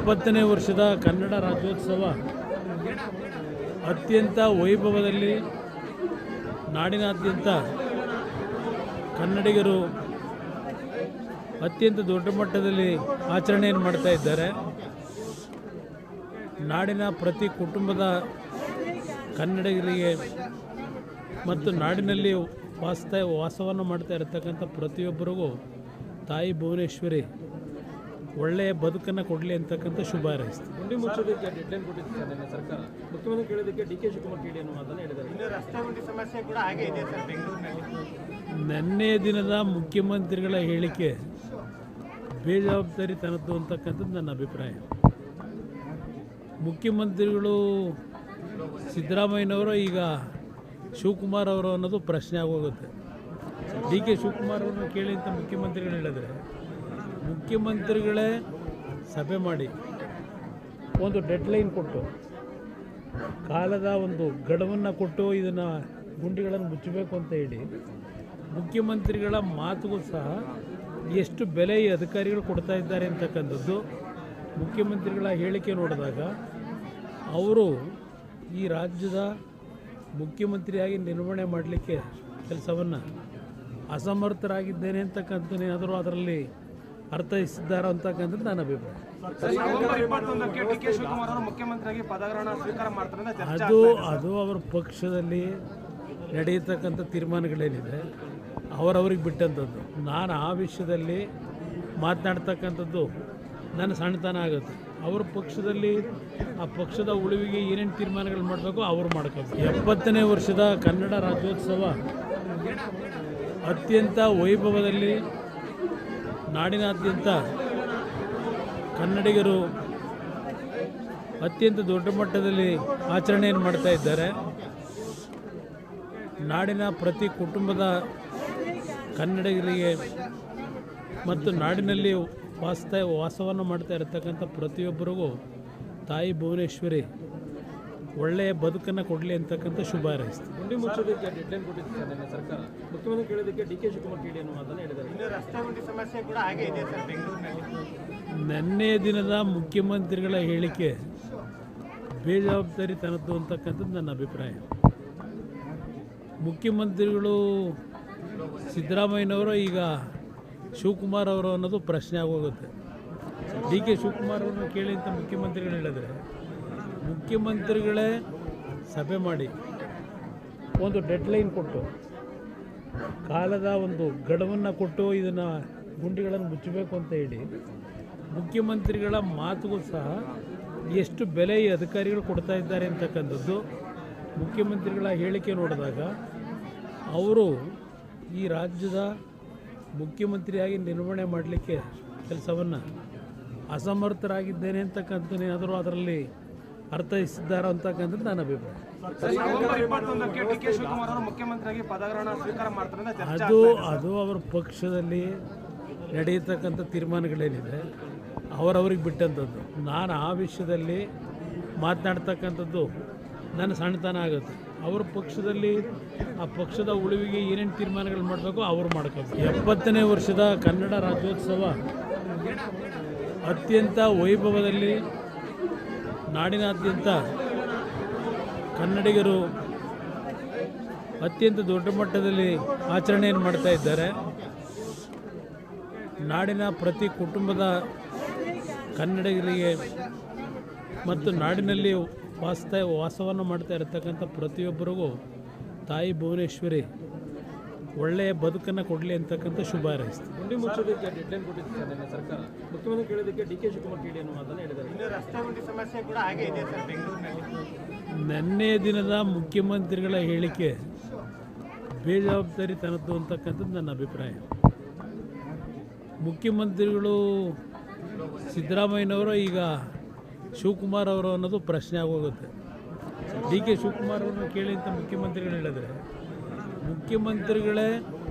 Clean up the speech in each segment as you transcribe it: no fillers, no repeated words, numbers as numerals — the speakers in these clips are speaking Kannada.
70ನೇ ವರ್ಷದ ಕನ್ನಡ ರಾಜ್ಯೋತ್ಸವ ಅತ್ಯಂತ ವೈಭವದಲ್ಲಿ ನಾಡಿನಾದ್ಯಂತ ಕನ್ನಡಿಗರು ಅತ್ಯಂತ ದೊಡ್ಡ ಮಟ್ಟದಲ್ಲಿ ಆಚರಣೆಯನ್ನು ಮಾಡ್ತಾ ಇದ್ದಾರೆ. ನಾಡಿನ ಪ್ರತಿ ಕುಟುಂಬದ ಕನ್ನಡಿಗರಿಗೆ ಮತ್ತು ನಾಡಿನಲ್ಲಿ ವಾಸವನ್ನು ಮಾಡ್ತಾ ಇರತಕ್ಕಂಥ ಪ್ರತಿಯೊಬ್ಬರಿಗೂ ತಾಯಿ ಭುವನೇಶ್ವರಿ ಒಳ್ಳೆಯ ಬದುಕನ್ನು ಕೊಡಲಿ ಅಂತಕ್ಕಂಥ ಶುಭ ಹಾರೈಸ್ತೀನಿ. ಗುಂಡಿ ಮುಚ್ಚೋದಕ್ಕೆ ಡೆಡ್ಲೈನ್ ಕೊಟ್ಟಿದ್ದಾರೆ ಸರ್ಕಾರ. ಮುಖ್ಯಮಂತ್ರಿ ಕೇಳೋದಕ್ಕೆ ಡಿ ಕೆ ಶಿವಕುಮಾರ್ ಕೇಳಿ ಅನ್ನೋ ಮಾತನ್ನು ಹೇಳಿದ್ದಾರೆ. ಇನ್ನು ರಸ್ತೆ ಗುಂಡಿ ಸಮಸ್ಯೆ ಕೂಡ ಹಾಗೆ ಇದೆ ಸರ್ ಬೆಂಗಳೂರಿನಲ್ಲಿ. ನಿನ್ನೆ ದಿನದ ಮುಖ್ಯಮಂತ್ರಿಗಳ ಹೇಳಿಕೆ ಬೇಜವಾಬ್ದಾರಿತನದ್ದು ಅಂತಕ್ಕಂಥದ್ದು ನನ್ನ ಅಭಿಪ್ರಾಯ. ಮುಖ್ಯಮಂತ್ರಿಗಳು ಸಿದ್ದರಾಮಯ್ಯನವರು ಈಗ ಶಿವಕುಮಾರ್ ಅವರು ಅನ್ನೋದು ಪ್ರಶ್ನೆ ಆಗೋಗುತ್ತೆ. ಡಿ ಕೆ ಶಿವಕುಮಾರ್ ಅವ್ರನ್ನ ಕೇಳಿ ಅಂತ ಮುಖ್ಯಮಂತ್ರಿಗಳು ಹೇಳಿದ್ರೆ ಮುಖ್ಯಮಂತ್ರಿಗಳೇ ಸಭೆ ಮಾಡಿ ಒಂದು ಡೆಡ್ಲೈನ್ ಕೊಟ್ಟು ಕಾಲದ ಒಂದು ಗಡುವನ್ನು ಕೊಟ್ಟು ಇದನ್ನು ಗುಂಡಿಗಳನ್ನು ಮುಚ್ಚಬೇಕು ಅಂತ ಹೇಳಿ ಮುಖ್ಯಮಂತ್ರಿಗಳ ಮಾತುಗೂ ಸಹ ಎಷ್ಟು ಬೆಲೆ ಈ ಅಧಿಕಾರಿಗಳು ಕೊಡ್ತಾ ಇದ್ದಾರೆ ಅಂತಕ್ಕಂಥದ್ದು ಮುಖ್ಯಮಂತ್ರಿಗಳ ಹೇಳಿಕೆ ನೋಡಿದಾಗ ಅವರು ಈ ರಾಜ್ಯದ ಮುಖ್ಯಮಂತ್ರಿಯಾಗಿ ನಿರ್ವಹಣೆ ಮಾಡಲಿಕ್ಕೆ ಕೆಲಸವನ್ನು ಅಸಮರ್ಥರಾಗಿದ್ದೇನೆ ಅಂತಕ್ಕಂಥದ್ದು ಏನಾದರೂ ಅದರಲ್ಲಿ ಅರ್ಥೈಸಿದ್ದಾರೆ ಅಂತಕ್ಕಂಥದ್ದು ನನ್ನ ಅಭಿಪ್ರಾಯ. ಅದು ಅವರ ಪಕ್ಷದಲ್ಲಿ ನಡೆಯತಕ್ಕಂಥ ತೀರ್ಮಾನಗಳೇನಿದೆ ಅವರವ್ರಿಗೆ ಬಿಟ್ಟಂಥದ್ದು. ನಾನು ಆ ವಿಷಯದಲ್ಲಿ ಮಾತನಾಡ್ತಕ್ಕಂಥದ್ದು ನನ್ನ ಸಣ್ಣತನ ಆಗುತ್ತೆ. ಅವ್ರ ಪಕ್ಷದಲ್ಲಿ ಆ ಪಕ್ಷದ ಉಳಿವಿಗೆ ಏನೇನು ತೀರ್ಮಾನಗಳು ಮಾಡಬೇಕು ಅವರು ಮಾಡ್ಕೋಬೇಕು. 70ನೇ ವರ್ಷದ ಕನ್ನಡ ರಾಜ್ಯೋತ್ಸವ ಅತ್ಯಂತ ವೈಭವದಲ್ಲಿ ನಾಡಿನಾದ್ಯಂತ ಕನ್ನಡಿಗರು ಅತ್ಯಂತ ದೊಡ್ಡ ಮಟ್ಟದಲ್ಲಿ ಆಚರಣೆಯನ್ನು ಮಾಡ್ತಾ ಇದ್ದಾರೆ. ನಾಡಿನ ಪ್ರತಿ ಕುಟುಂಬದ ಕನ್ನಡಿಗರಿಗೆ ಮತ್ತು ನಾಡಿನಲ್ಲಿ ವಾಸವನ್ನು ಮಾಡ್ತಾ ಇರತಕ್ಕಂಥ ಪ್ರತಿಯೊಬ್ಬರಿಗೂ ತಾಯಿ ಭುವನೇಶ್ವರಿ ಒಳ್ಳೆಯ ಬದುಕನ್ನು ಕೊಡಲಿ ಅಂತಕ್ಕಂಥ ಶುಭ ಹಾರೈಸ್ತೀನಿ. ಗುಂಡಿ ಮುಚ್ಚೋದಕ್ಕೆ ಡೆಡ್ಲೈನ್ ಕೊಟ್ಟಿದ್ದಾರೆ ಸರ್ಕಾರ. ಮುಖ್ಯಮಂತ್ರಿ ಕೇಳೋದಕ್ಕೆ ಡಿ ಕೆ ಶಿವಕುಮಾರ್ ಕೇಳಿ ಅನ್ನೋ ಮಾತನ್ನು ಹೇಳಿದ್ದಾರೆ. ಇನ್ನು ರಸ್ತೆ ಗುಂಡಿ ಸಮಸ್ಯೆ ಕೂಡ ಹಾಗೆ ಇದೆ ಸರ್ ಬೆಂಗಳೂರಿನಲ್ಲಿ. ನಿನ್ನೆ ದಿನದ ಮುಖ್ಯಮಂತ್ರಿಗಳ ಹೇಳಿಕೆ ಬೇಜವಾಬ್ದಾರಿತನದ್ದು ಅಂತಕ್ಕಂಥದ್ದು ನನ್ನ ಅಭಿಪ್ರಾಯ. ಮುಖ್ಯಮಂತ್ರಿಗಳು ಸಿದ್ದರಾಮಯ್ಯನವರು ಈಗ ಶಿವಕುಮಾರ್ ಅವರು ಅನ್ನೋದು ಪ್ರಶ್ನೆ ಆಗೋಗುತ್ತೆ. ಡಿ ಕೆ ಶಿವಕುಮಾರ್ ಅವ್ರನ್ನ ಕೇಳಿ ಅಂತ ಮುಖ್ಯಮಂತ್ರಿಗಳು ಹೇಳಿದ್ರೆ ಮುಖ್ಯಮಂತ್ರಿಗಳೇ ಸಭೆ ಮಾಡಿ ಒಂದು ಡೆಡ್ಲೈನ್ ಕೊಟ್ಟು ಕಾಲದ ಒಂದು ಗಡುವನ್ನು ಕೊಟ್ಟು ಇದನ್ನು ಗುಂಡಿಗಳನ್ನು ಮುಚ್ಚಬೇಕು ಅಂತ ಹೇಳಿ ಮುಖ್ಯಮಂತ್ರಿಗಳ ಮಾತುಗೂ ಸಹ ಎಷ್ಟು ಬೆಲೆ ಈ ಅಧಿಕಾರಿಗಳು ಕೊಡ್ತಾ ಇದ್ದಾರೆ ಅಂತಕ್ಕಂಥದ್ದು ಮುಖ್ಯಮಂತ್ರಿಗಳ ಹೇಳಿಕೆ ನೋಡಿದಾಗ ಅವರು ಈ ರಾಜ್ಯದ ಮುಖ್ಯಮಂತ್ರಿಯಾಗಿ ನಿರ್ವಹಣೆ ಮಾಡಲಿಕ್ಕೆ ಕೆಲಸವನ್ನು ಅಸಮರ್ಥರಾಗಿದ್ದೇನೆ ಅಂತಕ್ಕಂಥದ್ದು ಏನಾದರೂ ಅದರಲ್ಲಿ ಅರ್ಥೈಸಿದ್ದಾರೆ ಅಂತಕ್ಕಂಥದ್ದು ನನ್ನ ಅಭಿಪ್ರಾಯ. ಅದು ಅವರ ಪಕ್ಷದಲ್ಲಿ ನಡೆಯತಕ್ಕಂಥ ತೀರ್ಮಾನಗಳೇನಿದೆ ಅವರವ್ರಿಗೆ ಬಿಟ್ಟಂಥದ್ದು. ನಾನು ಆ ವಿಷಯದಲ್ಲಿ ಮಾತನಾಡ್ತಕ್ಕಂಥದ್ದು ನನ್ನ ಸಣ್ಣತನ ಆಗುತ್ತೆ. ಅವ್ರ ಪಕ್ಷದಲ್ಲಿ ಆ ಪಕ್ಷದ ಉಳಿವಿಗೆ ಏನೇನು ತೀರ್ಮಾನಗಳು ಮಾಡಬೇಕು ಅವರು ಮಾಡ್ಕೋಬೇಕು. 70ನೇ ವರ್ಷದ ಕನ್ನಡ ರಾಜ್ಯೋತ್ಸವ ಅತ್ಯಂತ ವೈಭವದಲ್ಲಿ ನಾಡಿನಾದ್ಯಂತ ಕನ್ನಡಿಗರು ಅತ್ಯಂತ ದೊಡ್ಡ ಮಟ್ಟದಲ್ಲಿ ಆಚರಣೆಯನ್ನು ಮಾಡ್ತಾ ಇದ್ದಾರೆ. ನಾಡಿನ ಪ್ರತಿ ಕುಟುಂಬದ ಕನ್ನಡಿಗರಿಗೆ ಮತ್ತು ನಾಡಿನಲ್ಲಿ ವಾಸವನ್ನು ಮಾಡ್ತಾ ಇರತಕ್ಕಂಥ ಪ್ರತಿಯೊಬ್ಬರಿಗೂ ತಾಯಿ ಭುವನೇಶ್ವರಿ ಒಳ್ಳೆಯ ಬದುಕನ್ನು ಕೊಡಲಿ ಅಂತಕ್ಕಂಥ ಶುಭ ಹಾರೈಸ್ತೀನಿ. ಗುಂಡಿ ಮುಚ್ಚೋದಕ್ಕೆ ಡೆಡ್ಲೈನ್ ಕೊಟ್ಟಿದ್ದಾರೆ ಸರ್ಕಾರ. ಮುಖ್ಯಮಂತ್ರಿ ಕೇಳೋದಕ್ಕೆ ಡಿ ಕೆ ಶಿವಕುಮಾರ್ ಕೇಳಿ ಅನ್ನೋ ಮಾತನ್ನು ಹೇಳಿದ್ದಾರೆ. ಇನ್ನು ರಸ್ತೆ ಗುಂಡಿ ಸಮಸ್ಯೆ ಕೂಡ ಹಾಗೆ ಇದೆ ಸರ್ ಬೆಂಗಳೂರಿನಲ್ಲಿ. ನಿನ್ನೆ ದಿನದ ಮುಖ್ಯಮಂತ್ರಿಗಳ ಹೇಳಿಕೆ ಬೇಜವಾಬ್ದಾರಿತನದ್ದು ಅಂತಕ್ಕಂಥದ್ದು ನನ್ನ ಅಭಿಪ್ರಾಯ. ಮುಖ್ಯಮಂತ್ರಿಗಳು ಸಿದ್ದರಾಮಯ್ಯನವರು ಈಗ ಶಿವಕುಮಾರ್ ಅವರು ಅನ್ನೋದು ಪ್ರಶ್ನೆ ಆಗೋಗುತ್ತೆ. ಡಿ ಕೆ ಶಿವಕುಮಾರ್ ಅವ್ರನ್ನ ಕೇಳಿ ಅಂತ ಮುಖ್ಯಮಂತ್ರಿಗಳು ಹೇಳಿದ್ರೆ ಮುಖ್ಯಮಂತ್ರಿಗಳೇ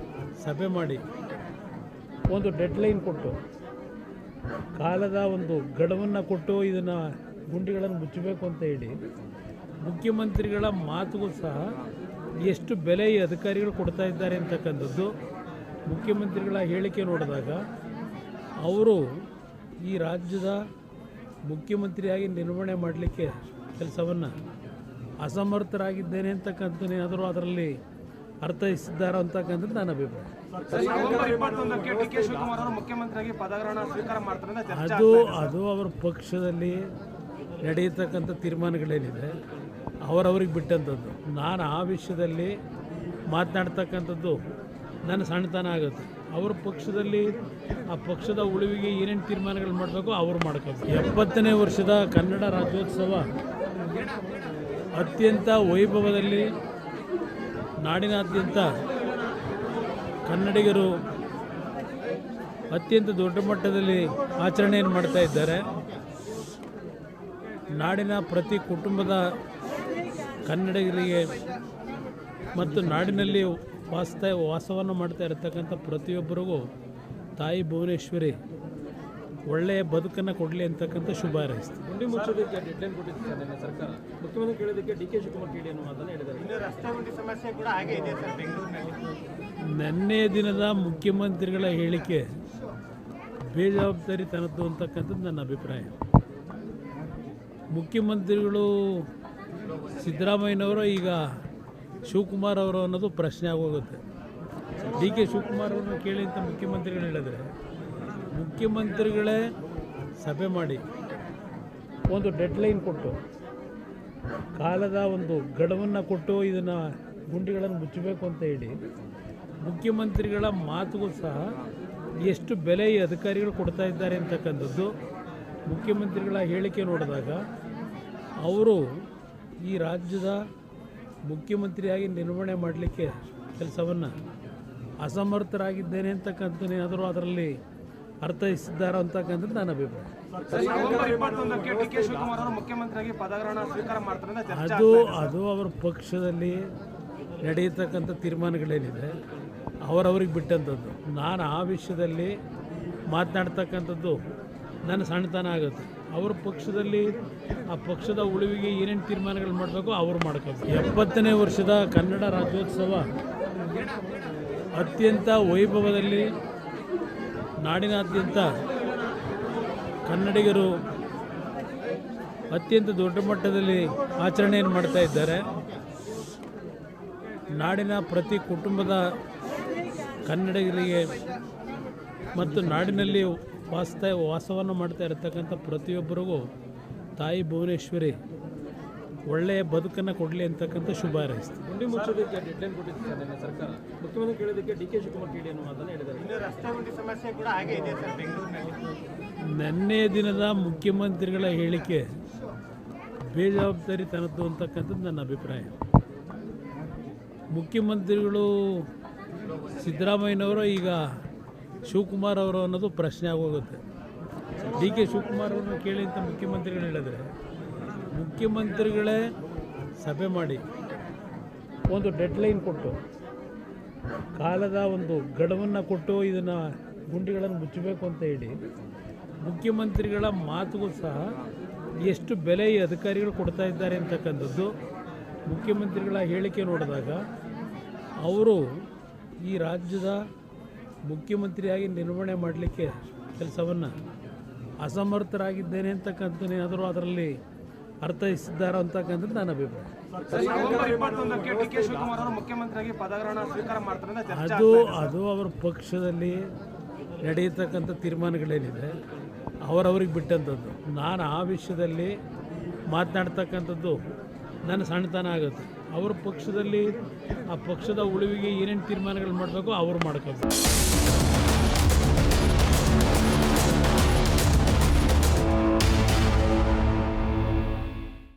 ಸಭೆ ಮಾಡಿ ಒಂದು ಡೆಡ್ಲೈನ್ ಕೊಟ್ಟು ಕಾಲದ ಒಂದು ಗಡುವನ್ನು ಕೊಟ್ಟು ಇದನ್ನು ಗುಂಡಿಗಳನ್ನು ಮುಚ್ಚಬೇಕು ಅಂತ ಹೇಳಿ ಮುಖ್ಯಮಂತ್ರಿಗಳ ಮಾತುಗೂ ಸಹ ಎಷ್ಟು ಬೆಲೆ ಈ ಅಧಿಕಾರಿಗಳು ಕೊಡ್ತಾ ಇದ್ದಾರೆ ಅಂತಕ್ಕಂಥದ್ದು ಮುಖ್ಯಮಂತ್ರಿಗಳ ಹೇಳಿಕೆ ನೋಡಿದಾಗ ಅವರು ಈ ರಾಜ್ಯದ ಮುಖ್ಯಮಂತ್ರಿಯಾಗಿ ನಿರ್ವಹಣೆ ಮಾಡಲಿಕ್ಕೆ ಕೆಲಸವನ್ನು ಅಸಮರ್ಥರಾಗಿದ್ದೇನೆ ಅಂತಕ್ಕಂಥದ್ದೇನಾದರೂ ಅದರಲ್ಲಿ ಅರ್ಥೈಸಿದ್ದಾರೋ ಅಂತಕ್ಕಂಥದ್ದು ನನ್ನ ಅಭಿಪ್ರಾಯ. ನವೆಂಬರ್ 21ಕ್ಕೆ ಡಿ ಕೆ ಶಿವಕುಮಾರ್ ಅವರು ಮುಖ್ಯಮಂತ್ರಿಯಾಗಿ ಪದಗ್ರಹಣ ಸ್ವೀಕಾರ ಮಾಡ್ತಾರೆ ಅಂತ ಚರ್ಚೆ ಅದು ಅವರ ಪಕ್ಷದಲ್ಲಿ ನಡೆಯತಕ್ಕಂಥ ತೀರ್ಮಾನಗಳೇನಿದೆ ಅವರವ್ರಿಗೆ ಬಿಟ್ಟಂಥದ್ದು. ನಾನು ಆ ವಿಷಯದಲ್ಲಿ ಮಾತನಾಡ್ತಕ್ಕಂಥದ್ದು ನನ್ನ ಸಣ್ಣತನ ಆಗುತ್ತೆ. ಅವ್ರ ಪಕ್ಷದಲ್ಲಿ ಆ ಪಕ್ಷದ ಉಳಿವಿಗೆ ಏನೇನು ತೀರ್ಮಾನಗಳು ಮಾಡಬೇಕು ಅವರು ಮಾಡ್ಕೋಬೇಕು. 70ನೇ ವರ್ಷದ ಕನ್ನಡ ರಾಜ್ಯೋತ್ಸವ ಅತ್ಯಂತ ವೈಭವದಲ್ಲಿ ನಾಡಿನಾದ್ಯಂತ ಕನ್ನಡಿಗರು ಅತ್ಯಂತ ದೊಡ್ಡ ಮಟ್ಟದಲ್ಲಿ ಆಚರಣೆಯನ್ನು ಮಾಡ್ತಾ ಇದ್ದಾರೆ. ನಾಡಿನ ಪ್ರತಿ ಕುಟುಂಬದ ಕನ್ನಡಿಗರಿಗೆ ಮತ್ತು ನಾಡಿನಲ್ಲಿ ವಾಸವನ್ನು ಮಾಡ್ತಾ ಇರತಕ್ಕಂಥ ಪ್ರತಿಯೊಬ್ಬರಿಗೂ ತಾಯಿ ಭುವನೇಶ್ವರಿ ಒಳ್ಳೆಯ ಬದುಕನ್ನು ಕೊಡಲಿ ಅಂತಕ್ಕಂಥ ಶುಭ ಹಾರೈಸ್ತೀನಿ. ಗುಂಡಿ ಮುಚ್ಚೋದಕ್ಕೆ ಡೆಡ್ಲೈನ್ ಕೊಟ್ಟಿತ್ತು ಸರ್ ನಿನ್ನೆ ಸರ್ಕಾರ. ಮುಖ್ಯಮಂತ್ರಿ ಕೇಳಿದ್ದಕ್ಕೆ ಡಿ ಕೆ ಶಿವಕುಮಾರ್ ಕೇಳಿ ಅನ್ನೋ ಮಾತನ್ನು ಹೇಳಿದ್ದಾರೆ. ಇನ್ನು ರಸ್ತೆ ಗುಂಡಿ ಸಮಸ್ಯೆ ಕೂಡ ಹಾಗೆ ಇದೆ ಸರ್ ಬೆಂಗಳೂರಿನಲ್ಲಿ. ನಿನ್ನೆ ದಿನದ ಮುಖ್ಯಮಂತ್ರಿಗಳ ಹೇಳಿಕೆ ಬೇಜವಾಬ್ದಾರಿತನದ್ದು ಅಂತಕ್ಕಂಥದ್ದು ನನ್ನ ಅಭಿಪ್ರಾಯ. ಮುಖ್ಯಮಂತ್ರಿಗಳು ಸಿದ್ದರಾಮಯ್ಯನವರು ಈಗ ಶಿವಕುಮಾರ್ ಅವರು ಅನ್ನೋದು ಪ್ರಶ್ನೆ ಆಗೋಗುತ್ತೆ. ಡಿ ಕೆ ಶಿವಕುಮಾರ್ ಅವ್ರನ್ನ ಕೇಳಿ ಅಂತ ಮುಖ್ಯಮಂತ್ರಿಗಳು ಹೇಳಿದ್ರೆ ಮುಖ್ಯಮಂತ್ರಿಗಳೇ ಸಭೆ ಮಾಡಿ ಒಂದು ಡೆಡ್ಲೈನ್ ಕೊಟ್ಟು ಕಾಲದ ಒಂದು ಗಡುವನ್ನು ಕೊಟ್ಟು ಇದನ್ನು ಗುಂಡಿಗಳನ್ನು ಮುಚ್ಚಬೇಕು ಅಂತ ಹೇಳಿ ಮುಖ್ಯಮಂತ್ರಿಗಳ ಮಾತುಗೂ ಸಹ ಎಷ್ಟು ಬೆಲೆ ಈ ಅಧಿಕಾರಿಗಳು ಕೊಡ್ತಾ ಇದ್ದಾರೆ ಅಂತಕ್ಕಂಥದ್ದು ಮುಖ್ಯಮಂತ್ರಿಗಳ ಹೇಳಿಕೆ ನೋಡಿದಾಗ ಅವರು ಈ ರಾಜ್ಯದ ಮುಖ್ಯಮಂತ್ರಿಯಾಗಿ ನಿರ್ವಹಣೆ ಮಾಡಲಿಕ್ಕೆ ಕೆಲಸವನ್ನು ಅಸಮರ್ಥರಾಗಿದ್ದೇನೆ ಅಂತಕ್ಕಂಥದ್ದೇನಾದರೂ ಅದರಲ್ಲಿ ಅರ್ಥೈಸಿದ್ದಾರೋ ಅಂತಕ್ಕಂಥದ್ದು ನನ್ನ ಅಭಿಪ್ರಾಯ. ನವೆಂಬರ್ 21ಕ್ಕೆ ಡಿ ಕೆ ಶಿವಕುಮಾರ್ ಅವರು ಮುಖ್ಯಮಂತ್ರಿಯಾಗಿ ಪದಗ್ರಹಣ ಸ್ವೀಕಾರ ಮಾಡ್ತಾರೆ ಅಂತ ಚರ್ಚೆ ಅದು ಅವರ ಪಕ್ಷದಲ್ಲಿ ನಡೆಯತಕ್ಕಂಥ ತೀರ್ಮಾನಗಳೇನಿದೆ ಅವರವ್ರಿಗೆ ಬಿಟ್ಟಂಥದ್ದು. ನಾನು ಆ ವಿಷಯದಲ್ಲಿ ಮಾತನಾಡ್ತಕ್ಕಂಥದ್ದು ನನ್ನ ಸಣ್ಣತನ ಆಗುತ್ತೆ. ಅವ್ರ ಪಕ್ಷದಲ್ಲಿ ಆ ಪಕ್ಷದ ಉಳಿವಿಗೆ ಏನೇನು ತೀರ್ಮಾನಗಳು ಮಾಡಬೇಕು ಅವರು ಮಾಡ್ಕೋಬೇಕು. 70ನೇ ವರ್ಷದ ಕನ್ನಡ ರಾಜ್ಯೋತ್ಸವ ಅತ್ಯಂತ ವೈಭವದಲ್ಲಿ ನಾಡಿನಾದ್ಯಂತ ಕನ್ನಡಿಗರು ಅತ್ಯಂತ ದೊಡ್ಡ ಮಟ್ಟದಲ್ಲಿ ಆಚರಣೆಯನ್ನು ಮಾಡ್ತಾ ಇದ್ದಾರೆ. ನಾಡಿನ ಪ್ರತಿ ಕುಟುಂಬದ ಕನ್ನಡಿಗರಿಗೆ ಮತ್ತು ನಾಡಿನಲ್ಲಿ ವಾಸವನ್ನು ಮಾಡ್ತಾ ಇರತಕ್ಕಂಥ ಪ್ರತಿಯೊಬ್ಬರಿಗೂ ತಾಯಿ ಭುವನೇಶ್ವರಿ ಒಳ್ಳೆಯ ಬದುಕನ್ನು ಕೊಡಲಿ ಅಂತಕ್ಕಂಥ ಶುಭ ಹಾರೈಸ್ತೀನಿ. ಗುಂಡಿ ಮುಚ್ಚೋದಕ್ಕೆ ಡೆಡ್ಲೈನ್ ಕೊಟ್ಟಿತ್ತು ಸರ್ ನಿನ್ನೆ ಸರ್ಕಾರ. ಮುಖ್ಯಮಂತ್ರಿ ಕೇಳಿದ್ದಕ್ಕೆ ಡಿ ಕೆ ಶಿವಕುಮಾರ್ ಕೇಳಿ ಅನ್ನೋ ಮಾತನ್ನು ಹೇಳಿದ್ದಾರೆ. ಇನ್ನು ರಸ್ತೆ ಗುಂಡಿ ಸಮಸ್ಯೆ ಕೂಡ ಹಾಗೆ ಇದೆ ಸರ್ ಬೆಂಗಳೂರಿನಲ್ಲಿ. ನಿನ್ನೆ ದಿನದ ಮುಖ್ಯಮಂತ್ರಿಗಳ ಹೇಳಿಕೆ ಬೇಜವಾಬ್ದಾರಿತನದ್ದು ಅಂತಕ್ಕಂಥದ್ದು ನನ್ನ ಅಭಿಪ್ರಾಯ. ಮುಖ್ಯಮಂತ್ರಿಗಳು ಸಿದ್ದರಾಮಯ್ಯನವರು ಈಗ ಶಿವಕುಮಾರ್ ಅವರು ಅನ್ನೋದು ಪ್ರಶ್ನೆ ಆಗೋಗುತ್ತೆ. ಡಿ ಕೆ ಶಿವಕುಮಾರ್ ಅವ್ರನ್ನ ಕೇಳಿ ಅಂತ ಮುಖ್ಯಮಂತ್ರಿಗಳು ಹೇಳಿದ್ರೆ ಮುಖ್ಯಮಂತ್ರಿಗಳೇ ಸಭೆ ಮಾಡಿ ಒಂದು ಡೆಡ್ಲೈನ್ ಕೊಟ್ಟು ಕಾಲದ ಒಂದು ಗಡುವನ್ನು ಕೊಟ್ಟು ಇದನ್ನು ಗುಂಡಿಗಳನ್ನು ಮುಚ್ಚಬೇಕು ಅಂತ ಹೇಳಿ ಮುಖ್ಯಮಂತ್ರಿಗಳ ಮಾತುಗೂ ಸಹ ಎಷ್ಟು ಬೆಲೆ ಈ ಅಧಿಕಾರಿಗಳು ಕೊಡ್ತಾ ಇದ್ದಾರೆ ಅಂತಕ್ಕಂಥದ್ದು ಮುಖ್ಯಮಂತ್ರಿಗಳ ಹೇಳಿಕೆ ನೋಡಿದಾಗ ಅವರು ಈ ರಾಜ್ಯದ ಮುಖ್ಯಮಂತ್ರಿಯಾಗಿ ನಿರ್ವಹಣೆ ಮಾಡಲಿಕ್ಕೆ ಕೆಲಸವನ್ನು ಅಸಮರ್ಥರಾಗಿದ್ದೇನೆ ಅಂತಕ್ಕಂಥದ್ದೇನಾದರೂ ಅದರಲ್ಲಿ ಅರ್ಥೈಸಿದ್ದಾರೋ ಅಂತಕ್ಕಂಥದ್ದು ನನ್ನ ಅಭಿಪ್ರಾಯ. ನವೆಂಬರ್ 21ಕ್ಕೆ ಡಿ ಕೆ ಶಿವಕುಮಾರ್ ಅವರು ಮುಖ್ಯಮಂತ್ರಿಯಾಗಿ ಪದಗ್ರಹಣ ಸ್ವೀಕಾರ ಮಾಡ್ತಾರೆ ಅಂತ ಚರ್ಚೆ ಅದು ಅವರ ಪಕ್ಷದಲ್ಲಿ ನಡೆಯತಕ್ಕಂಥ ತೀರ್ಮಾನಗಳೇನಿದೆ ಅವರವ್ರಿಗೆ ಬಿಟ್ಟಂಥದ್ದು. ನಾನು ಆ ವಿಷಯದಲ್ಲಿ ಮಾತನಾಡ್ತಕ್ಕಂಥದ್ದು ನನ್ನ ಸಣ್ಣತನ ಆಗುತ್ತೆ. ಅವ್ರ ಪಕ್ಷದಲ್ಲಿ ಆ ಪಕ್ಷದ ಉಳಿವಿಗೆ ಏನೇನು ತೀರ್ಮಾನಗಳು ಮಾಡಬೇಕು ಅವರು ಮಾಡ್ಕೋಬೇಕು.